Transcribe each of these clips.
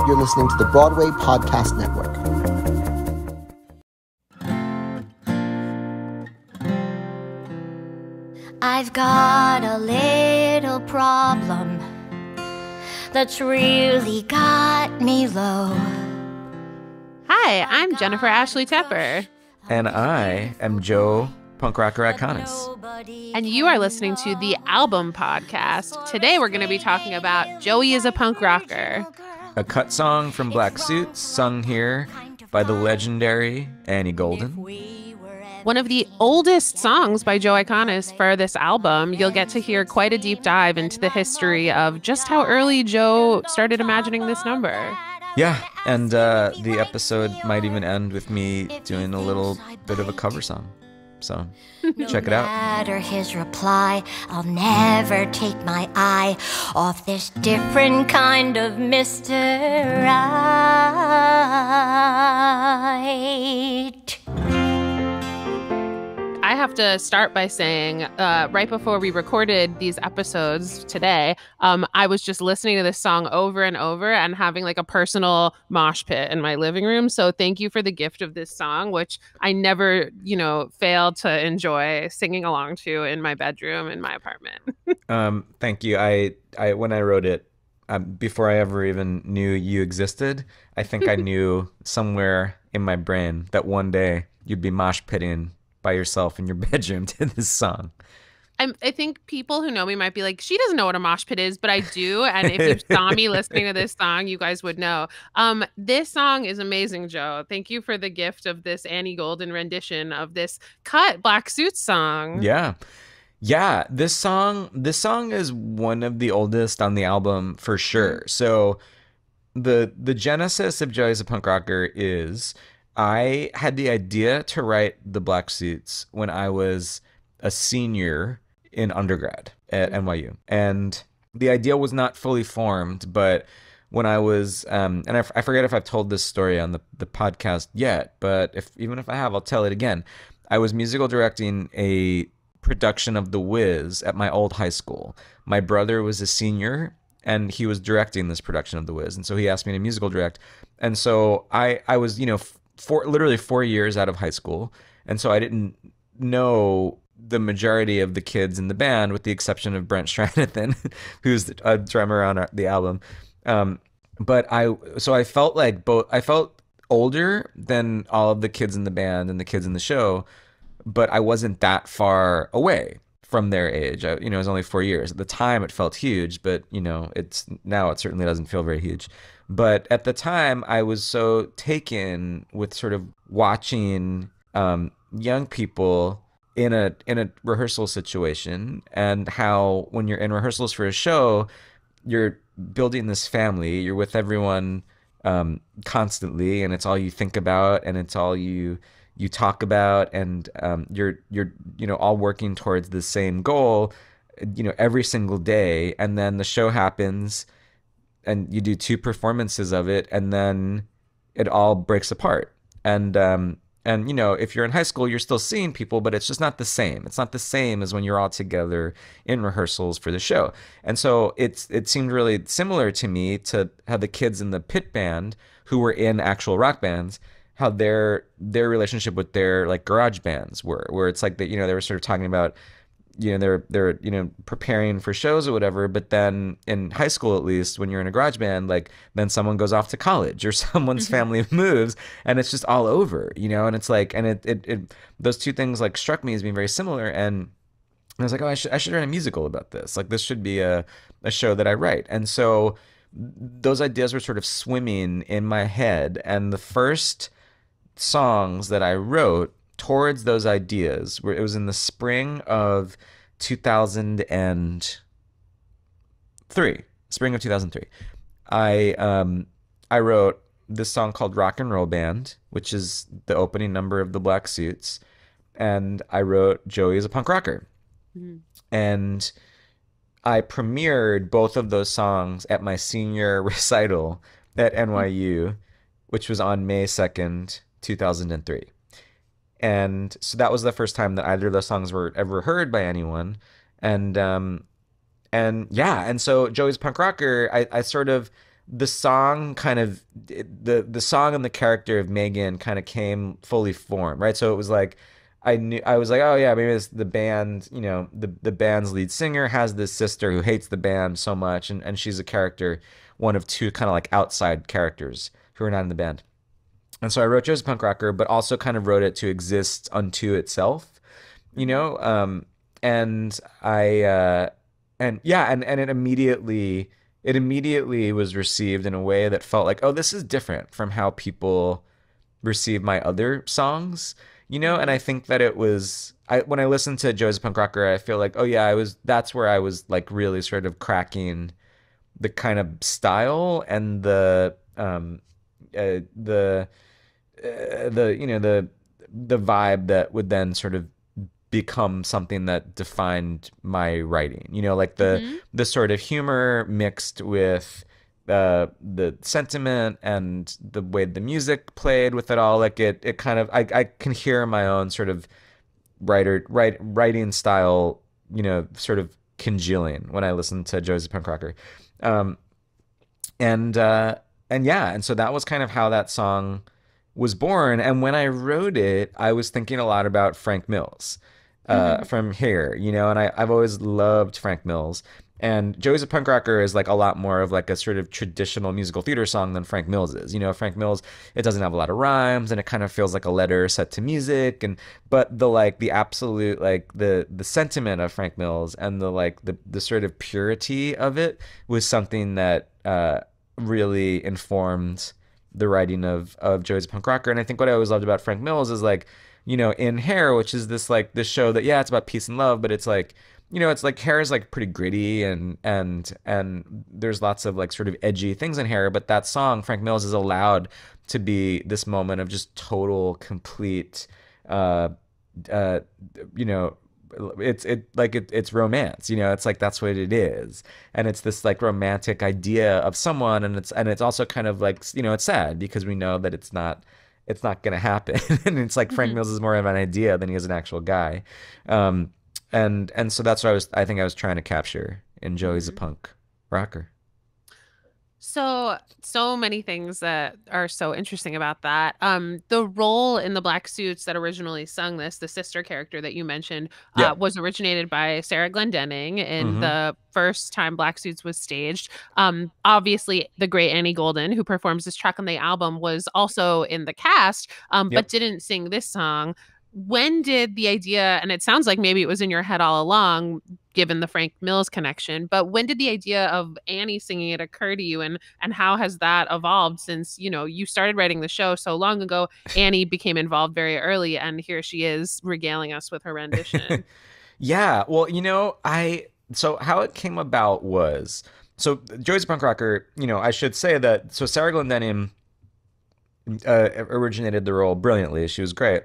You're listening to the Broadway Podcast Network. I've got a little problem that's really got me low. Hi, I'm Jennifer Ashley Tepper. And I am Joe Punk Rocker Iconis. And you are listening to the Album Podcast. Today we're going to be talking about Joey is a Punk Rocker. A cut song from Black Suits, sung here by the legendary Annie Golden. One of the oldest songs by Joe Iconis for this album. You'll get to hear quite a deep dive into the history of just how early Joe started imagining this number. Yeah, and the episode might even end with me doing a little bit of a cover song. So check it out. No matter his reply, I'll never take my eye off this different kind of Mr. Right. I have to start by saying, right before we recorded these episodes today, I was just listening to this song over and over and having like a personal mosh pit in my living room. So thank you for the gift of this song, which I never, failed to enjoy singing along to in my bedroom in my apartment. Thank you. I when I wrote it, before I ever even knew you existed, I think I knew somewhere in my brain that one day you'd be mosh pitting by yourself in your bedroom to this song. I think people who know me might be like, she doesn't know what a mosh pit is, but I do. And if you saw me listening to this song, you guys would know. This song is amazing, Joe. Thank you for the gift of this Annie Golden rendition of this cut Black Suits song. Yeah. This song is one of the oldest on the album for sure. So the genesis of Joey's a Punk Rocker is I had the idea to write the Black Suits when I was a senior in undergrad at NYU. And the idea was not fully formed, but when I was, and I forget if I've told this story on the podcast yet, but even if I have, I'll tell it again. I was musical directing a production of The Wiz at my old high school. My brother was a senior and he was directing this production of The Wiz. And so he asked me to musical direct. And so I was, literally 4 years out of high school. And so I didn't know the majority of the kids in the band, with the exception of Brent Stranathan, who's a drummer on the album. But I felt I felt older than all of the kids in the band and the kids in the show, but I wasn't that far away from their age. It was only 4 years. At the time it felt huge, but now it certainly doesn't feel very huge. But at the time, I was so taken with sort of watching young people in a rehearsal situation, and how when you're in rehearsals for a show, you're building this family. You're with everyone constantly, and it's all you think about, and it's all you talk about, and you're all working towards the same goal, every single day. And then the show happens, and you do 2 performances of it, and then it all breaks apart. And if you're in high school, you're still seeing people, but it's just not the same. It's not the same as when you're all together in rehearsals for the show. And so it seemed really similar to me to how the kids in the pit band who were in actual rock bands, how their relationship with their like garage bands where it's like that, they were sort of talking about, they're preparing for shows or whatever, but then in high school, at least, when you're in a garage band, like then someone goes off to college or someone's family moves, and it's just all over, and it's like, and it those two things like struck me as being very similar. And I was like, oh, I should write a musical about this. Like, this should be a show that I write. And so those ideas were sort of swimming in my head, and the first songs that I wrote towards those ideas it was in the spring of 2003. I wrote this song called Rock and Roll Band, which is the opening number of the Black Suits, and I wrote Joey is a Punk Rocker. Mm-hmm. And I premiered both of those songs at my senior recital at NYU, which was on May 2nd, 2003. And so that was the first time that either of those songs were ever heard by anyone. And so Joey's Punk Rocker, I sort of the song kind of the song and the character of Megan kind of came fully formed, right? So it was like I was like, oh yeah, maybe it's the band, the band's lead singer has this sister who hates the band so much, and she's a character, one of two kind of like outside characters who are not in the band. And so I wrote Joe's Punk Rocker, but also kind of wrote it to exist unto itself, you know? And and yeah, and it immediately was received in a way that felt like, oh, this is different from how people receive my other songs, And I think that when I listened to Joe's Punk Rocker, I feel like, oh yeah, that's where I was like really sort of cracking the kind of style and the vibe that would then sort of become something that defined my writing. Like the sort of humor mixed with the sentiment and the way the music played with it all. Like it kind of I can hear my own sort of writing style, sort of congealing when I listen to Joe's Punk Rocker. And yeah, and so that was kind of how that song was born. And when I wrote it, I was thinking a lot about Frank Mills from Hair, and I've always loved Frank Mills. And Joey's a Punk Rocker is like a lot more of like a sort of traditional musical theater song than Frank Mills is. Frank Mills, it doesn't have a lot of rhymes and it kind of feels like a letter set to music. But the absolute like the sentiment of Frank Mills and the sort of purity of it was something that really informed the writing of Joey's a Punk Rocker. And I think what I always loved about Frank Mills is like, in Hair, which is this show that, yeah, it's about peace and love, but it's like, it's like Hair is like pretty gritty and there's lots of like sort of edgy things in Hair, but that song, Frank Mills, is allowed to be this moment of just total, complete, it's romance, it's like that's what it is, and it's this like romantic idea of someone, and it's also kind of like, it's sad because we know that it's not gonna happen. And it's like Frank Mills is more of an idea than he is an actual guy. And so that's what I think I was trying to capture in Joey's a Punk Rocker. So many things that are so interesting about that. The role in the black suits that originally sung this, the sister character that you mentioned, was originated by Sarah Glendenning in the first time Black Suits was staged. Obviously, the great Annie Golden, who performs this track on the album, was also in the cast, but didn't sing this song. When did the idea, and it sounds like maybe it was in your head all along, given the Frank Mills connection, but when did the idea of Annie singing it occur to you, and how has that evolved since, you started writing the show so long ago? Annie became involved very early, and here she is regaling us with her rendition. Yeah, well, so how it came about was, so Joey's a Punk Rocker, I should say that, so Sarah Glendenning originated the role brilliantly. She was great.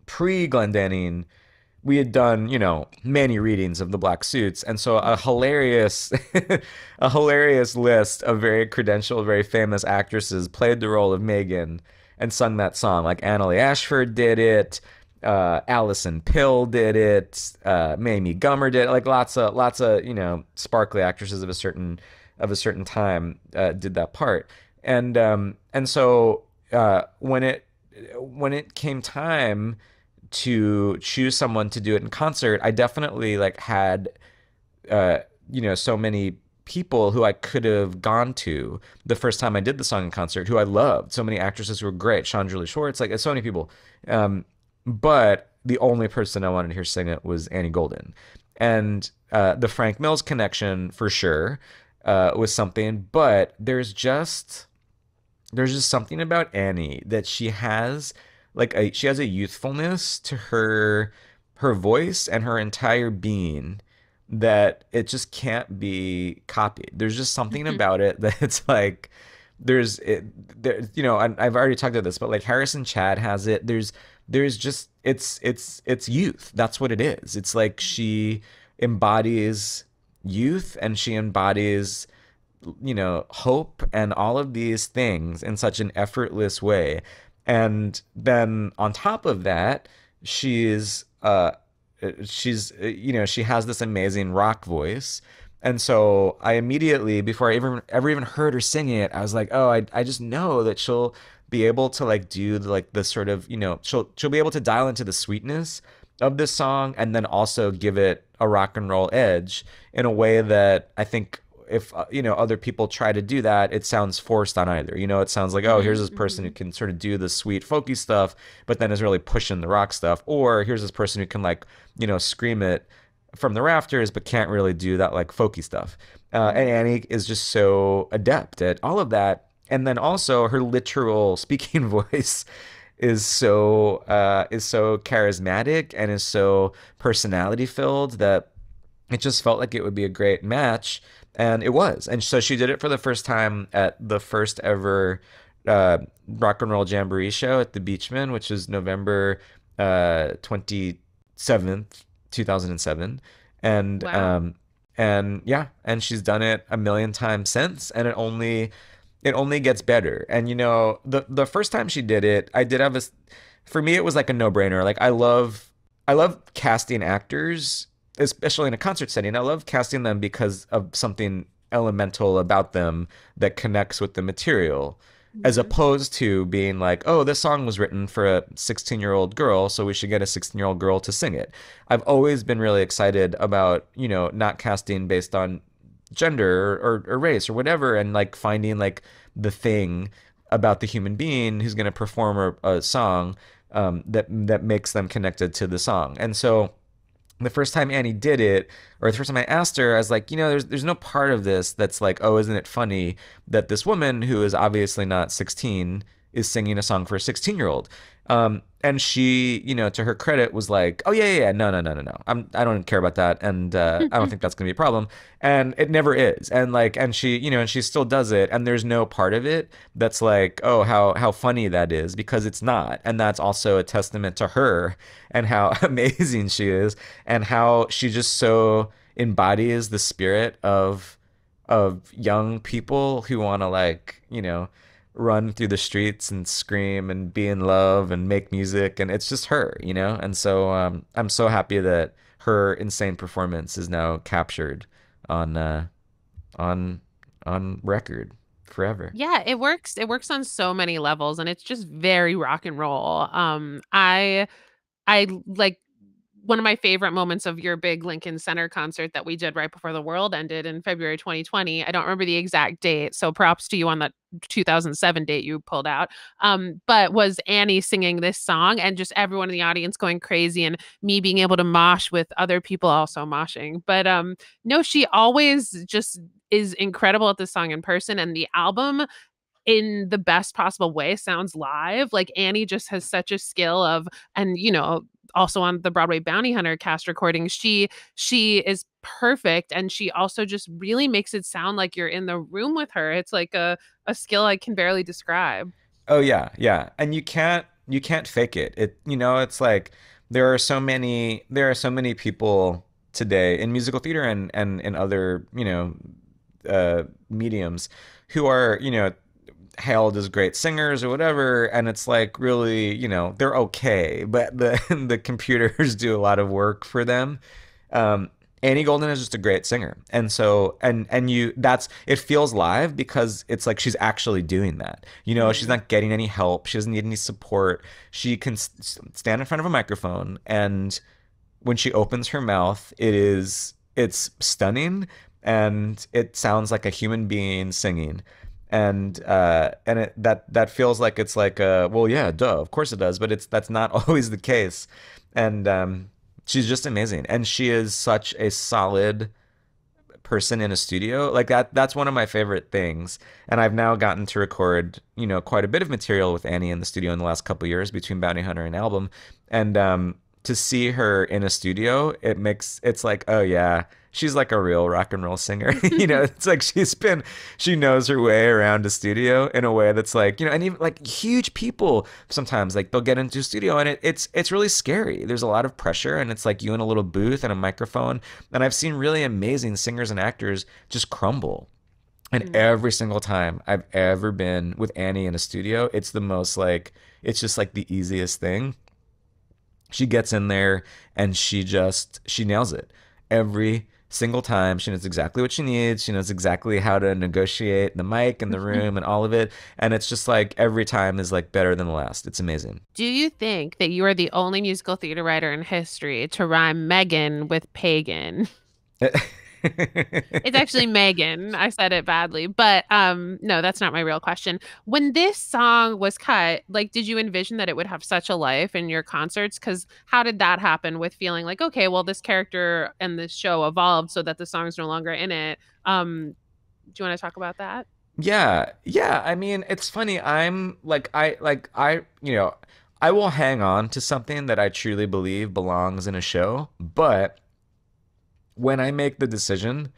Pre-Glendenning, we had done, many readings of the Black Suits, and so a hilarious list of very credentialed, very famous actresses played the role of Megan and sung that song. Like Annalie Ashford did it, Alison Pill did it, Mamie Gummer did it. Like lots of sparkly actresses of a certain time did that part. And so when it came time to choose someone to do it in concert, I definitely had so many people who I could have gone to the first time I did the song in concert, who I loved. So many actresses who were great, Sean Julie Schwartz, like so many people. But the only person I wanted to hear sing it was Annie Golden. And the Frank Mills connection for sure was something, but there's just something about Annie that she has she has a youthfulness to her voice and her entire being that it just can't be copied. There's just something about it that it's like I've already talked about this, but like Harrison Chad has it. There's just it's youth. That's what it is. It's like she embodies youth and she embodies hope and all of these things in such an effortless way. And then on top of that, she has this amazing rock voice And so I immediately, before I ever even heard her singing it, I was like, oh, I just know that she'll be able to like do like the sort of, she'll be able to dial into the sweetness of this song and then also give it a rock and roll edge in a way that I think if other people try to do that, it sounds forced on either. It sounds like, oh, here's this person who can sort of do the sweet folky stuff, but then is really pushing the rock stuff, or here's this person who can like scream it from the rafters but can't really do that like folky stuff. And Annie is just so adept at all of that, and then also her literal speaking voice is so charismatic and is so personality filled that it just felt like it would be a great match, and it was. And so she did it for the first time at the first ever rock and roll jamboree show at the Beachman, which is November 27th, 2007. And Wow. and yeah, and she's done it a million times since, and it only gets better. And the first time she did it, I did have a for me it was like a no-brainer. Like I love casting actors, especially in a concert setting. I love casting them because of something elemental about them that connects with the material, as Mhm. opposed to being like, oh, this song was written for a 16-year-old girl, so we should get a 16-year-old girl to sing it. I've always been really excited about, not casting based on gender or race or whatever, and like finding like the thing about the human being who's going to perform a song that makes them connected to the song. And so the first time Annie did it, or the first time I asked her, I was like, there's no part of this that's like, oh, isn't it funny that this woman who is obviously not 16 is singing a song for a 16-year-old? And she, to her credit, was like, oh yeah, no, no, no, no, no. I don't care about that, and I don't think that's gonna be a problem. And it never is. And like, and she, and she still does it, and there's no part of it that's like, oh, how funny that is, because it's not. And that's also a testament to her and how amazing she is, and how she just so embodies the spirit of young people who want to like, run through the streets and scream and be in love and make music, and it's just her. And so I'm so happy that her insane performance is now captured on on on record forever. Yeah, it works. It works on so many levels, and it's just very rock and roll. I like one of my favorite moments of your big Lincoln Center concert that we did right before the world ended in February 2020. I don't remember the exact date, so props to you on that 2007 date you pulled out. But was Annie singing this song and just everyone in the audience going crazy, and me being able to mosh with other people also moshing. But no, she always just is incredible at this song in person, and the album in the best possible way sounds live. Like Annie just has such a skill of, and also on the Broadway Bounty Hunter cast recording, she is perfect, and she also just really makes it sound like you're in the room with her. It's like a skill I can barely describe. Oh yeah, yeah. And you can't fake it. It's like there are so many people today in musical theater and in other, mediums, who are, hailed as great singers or whatever, and it's like, really, they're okay, but the the computers do a lot of work for them. um Annie Golden is just a great singer, and so and you that's it feels live because it's like she's actually doing that. She's Mhm. not getting any help, she doesn't need any support. She can stand in front of a microphone, and when she opens her mouth, it's stunning, and it sounds like a human being singing. And that feels like it's like, well, yeah, duh, of course it does, but that's not always the case. And she's just amazing, and she is such a solid person in a studio. Like that's one of my favorite things. And I've now gotten to record, quite a bit of material with Annie in the studio in the last couple of years between Bounty Hunter and album. And to see her in a studio, it's like, oh yeah, she's like a real rock and roll singer. It's like she knows her way around a studio in a way that's like, and even like huge people sometimes, like, they'll get into a studio, and it's really scary. There's a lot of pressure, and it's like you in a little booth and a microphone. And I've seen really amazing singers and actors just crumble. And Mm. every single time I've ever been with Annie in a studio, it's the most like, it's just like the easiest thing. She gets in there, and she nails it every single time. She knows exactly what she needs. She knows exactly how to negotiate the mic and the room and all of it. And it's just like every time is like better than the last. It's amazing. Do you think that you are the only musical theater writer in history to rhyme Megan with pagan? It's actually Megan. I said it badly, but no, that's not my real question. When this song was cut, like, did you envision that it would have such a life in your concerts? Because how did that happen with feeling like, okay, well, this character and this show evolved so that the song's no longer in it? Do you want to talk about that? Yeah. Yeah. I mean, it's funny. I will hang on to something that I truly believe belongs in a show, but when I make the decision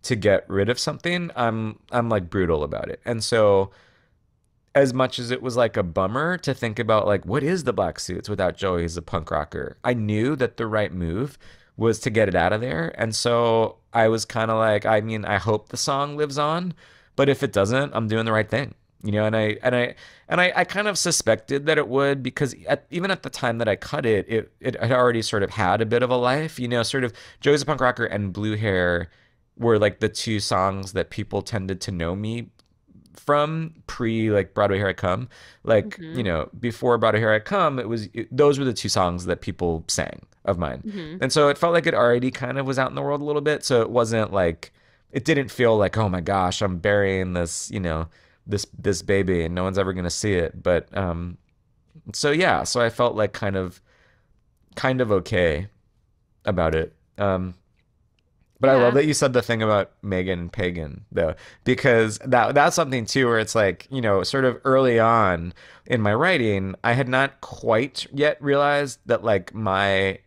to get rid of something, I'm like brutal about it. And so as much as it was like a bummer to think about like what is the Black Suits without Joey as a punk rocker, I knew that the right move was to get it out of there. And so I was kind of like, I mean, I hope the song lives on, but if it doesn't, I'm doing the right thing. And I kind of suspected that it would because even at the time that I cut it, it had already sort of had a bit of a life, sort of Joey's a Punk Rocker and Blue Hair were like the two songs that people tended to know me from pre like Broadway Here I Come. Like, before Broadway Here I Come, those were the two songs that people sang of mine. And so it felt like it already kind of was out in the world a little bit. So it wasn't like, it didn't feel like, oh my gosh, I'm burying this, this baby and no one's ever gonna see it. But so yeah, so I felt like kind of okay about it. But I love that you said the thing about Megan and Pagan though, because that's something too where it's like, sort of early on in my writing, I had not quite yet realized that like my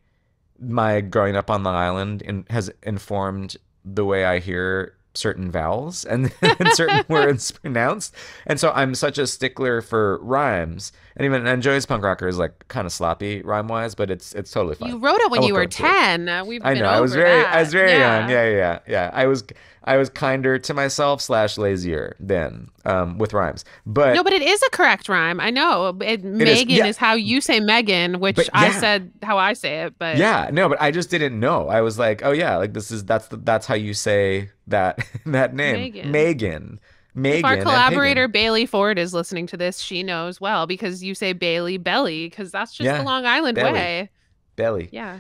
growing up on Long Island has informed the way I hear certain vowels and certain words pronounced. And so I'm such a stickler for rhymes. And Joey's Punk Rocker is like kind of sloppy rhyme wise, but it's totally fine. You wrote it when you were 10. We've been over I was very that. young. Yeah. I was kinder to myself / lazier then with rhymes. But no, but it is a correct rhyme. I know. Megan is how you say Megan, which I said how I say it. But yeah, no, but I just didn't know. I was like, oh yeah, like that's how you say that name, Megan. If our collaborator Bailey Ford is listening to this, she knows well because you say Bailey Belly because that's just the Long Island way. Belly. Yeah.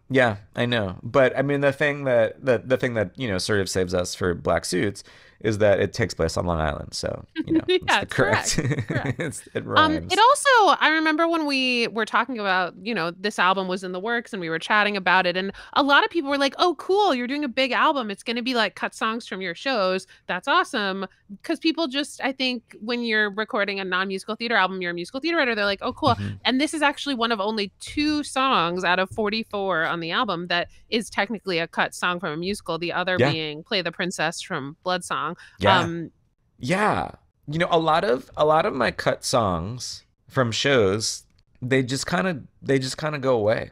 Yeah, I know. But I mean, the thing that sort of saves us for Black Suits is that it takes place on Long Island. So, yeah, it's correct. It rhymes. It also, I remember when we were talking about, this album was in the works and we were chatting about it. And a lot of people were like, oh, cool, you're doing a big album. It's going to be like cut songs from your shows. That's awesome. Because people just, I think when you're recording a non-musical theater album, you're a musical theater writer, they're like, oh, cool. And this is actually one of only 2 songs out of 44 on the album that is technically a cut song from a musical. The other being Play the Princess from Blood Song. Yeah. A lot of my cut songs from shows, they just kind of go away.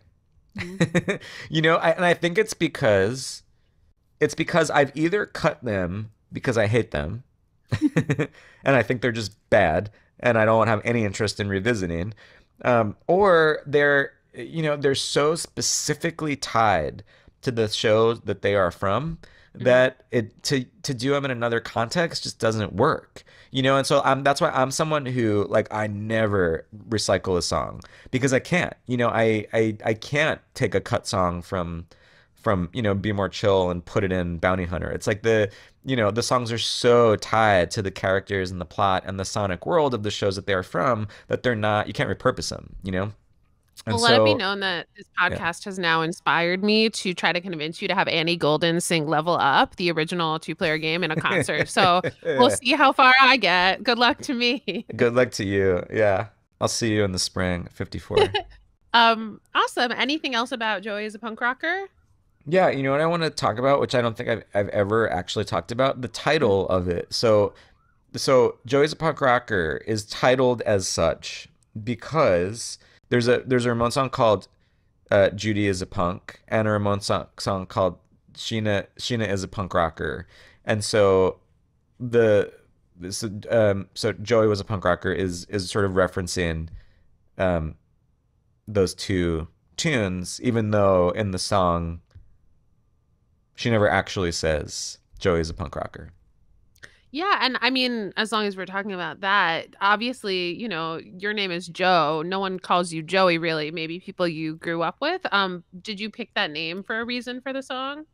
And I think it's because I've either cut them because I hate them and I think they're just bad and I don't have any interest in revisiting, or they're so specifically tied to the show that they are from that to do them in another context just doesn't work, and so that's why I'm someone who like I never recycle a song because I can't, I can't take a cut song from Be More Chill and put it in Bounty Hunter. It's like the songs are so tied to the characters and the plot and the sonic world of the shows that they are from that you can't repurpose them, Well, let it be known that this podcast has now inspired me to try to convince you to have Annie Golden sing Level Up, the original 2-player game, in a concert. So we'll see how far I get. Good luck to me. Good luck to you. Yeah. I'll see you in the spring, 54. Awesome. Anything else about Joey as a punk rocker? Yeah, you know what I want to talk about, which I don't think I've ever actually talked about, the title of it. So Joey's a Punk Rocker is titled as such because there's a Ramones song called Judy is a Punk and a Ramones song called Sheena is a Punk Rocker. And so so Joey was a punk rocker is sort of referencing those two tunes, even though in the song She never actually says Joey's a punk rocker. Yeah, and I mean, as long as we're talking about that, obviously, you know, your name is Joe. No one calls you Joey, really. Maybe people you grew up with. Did you pick that name for a reason for the song?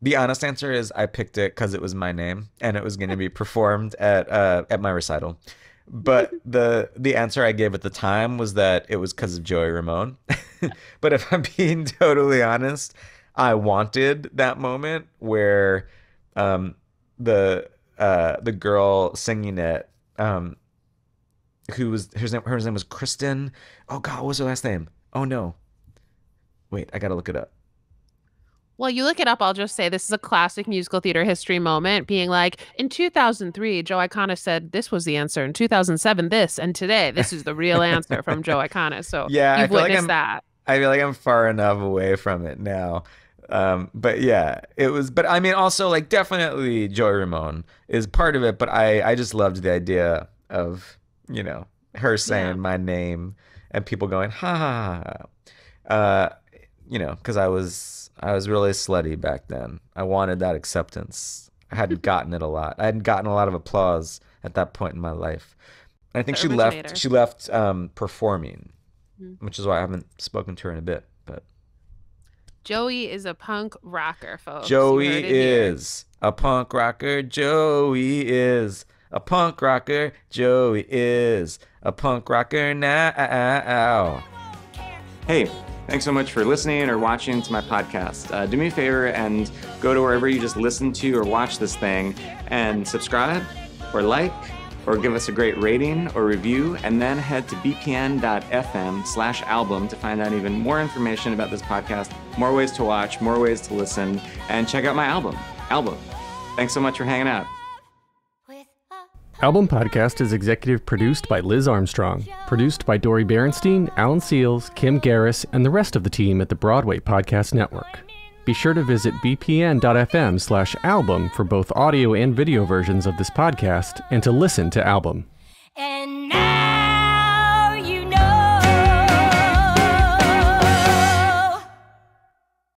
The honest answer is I picked it because it was my name and it was going to be performed at my recital. But the answer I gave at the time was that it was because of Joey Ramone. But if I'm being totally honest, I wanted that moment where the girl singing it, her name was Kristen. Oh God, what was her last name? Oh no, wait, I gotta look it up. Well, you look it up, I'll just say this is a classic musical theater history moment, being like, in 2003, Joe Iconis said this was the answer. In 2007, this. And today, this is the real answer from Joe Iconis. So yeah, you've witnessed that. I feel like I'm far enough away from it now. But yeah, it was, but I mean, also like definitely Joey Ramone is part of it, but I just loved the idea of, you know, her saying my name and people going, ha ha ha. You know, because I was really slutty back then. I wanted that acceptance. I hadn't gotten it a lot. I hadn't gotten a lot of applause at that point in my life. And I think she left performing, which is why I haven't spoken to her in a bit. But Joey is a punk rocker, folks. Joey is a punk rocker. Joey is a punk rocker. Joey is a punk rocker now. Hey. Thanks so much for listening or watching to my podcast. Do me a favor and go to wherever you just listen to or watch this thing and subscribe or like or give us a great rating or review, and then head to bpn.fm/album to find out even more information about this podcast, more ways to watch, more ways to listen, and check out my album. Thanks so much for hanging out. Album Podcast is executive produced by Liz Armstrong, produced by Dori Berenstein, Alan Seals, Kim Garris, and the rest of the team at the Broadway Podcast Network. Be sure to visit bpn.fm/album for both audio and video versions of this podcast and to listen to Album.